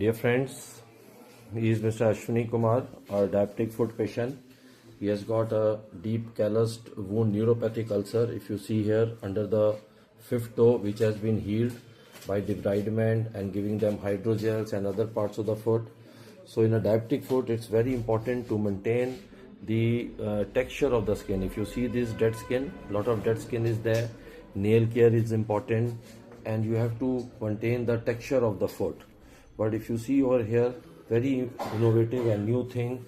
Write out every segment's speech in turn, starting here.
Dear friends, he is Mr. Ashwini Kumar, our diabetic foot patient. He has got a deep calloused wound neuropathic ulcer. If you see here under the fifth toe, which has been healed by debridement and giving them hydrogels and other parts of the foot. So in a diabetic foot, it's very important to maintain the texture of the skin. If you see this dead skin, lot of dead skin is there. Nail care is important, and you have to maintain the texture of the foot. But if you see over here, very innovative and new thing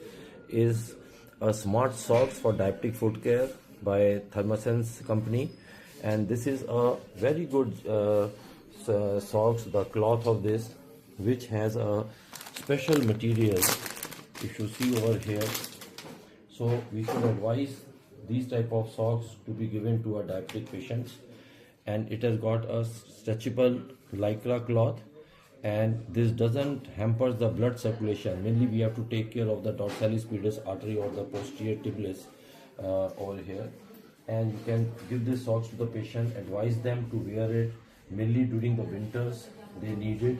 is a smart socks for diabetic foot care by Thermosense company, and this is a very good socks, the cloth of this, which has a special material. If you see over here, so we should advise these type of socks to be given to our diabetic patients, and it has got a stretchable lycra cloth, and this doesn't hamper the blood circulation. Mainly we have to take care of the dorsalis pedis artery or the posterior tibialis over here, and you can give this socks to the patient, advise them to wear it mainly during the winters. They need it.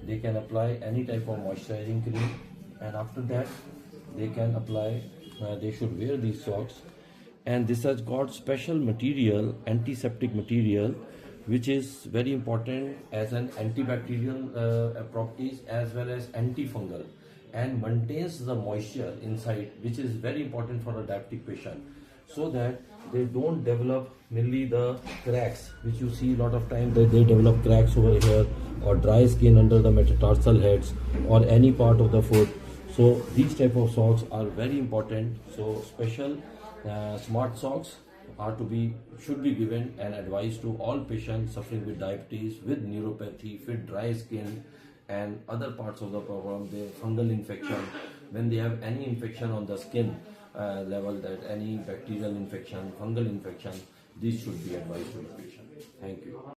They can apply any type of moisturizing cream, and after that they can apply they should wear these socks. And this has got special material, antiseptic material, which is very important as an antibacterial properties as well as antifungal, and maintains the moisture inside, which is very important for a diabetic patient, so that they don't develop mainly the cracks, which you see a lot of times that they develop cracks over here, or dry skin under the metatarsal heads or any part of the foot. So these type of socks are very important. So special smart socks should be given and advised to all patients suffering with diabetes, with neuropathy, with dry skin and other parts of the problem, the fungal infection. When they have any infection on the skin level, that any bacterial infection, fungal infection, these should be advised to the patient. Thank you.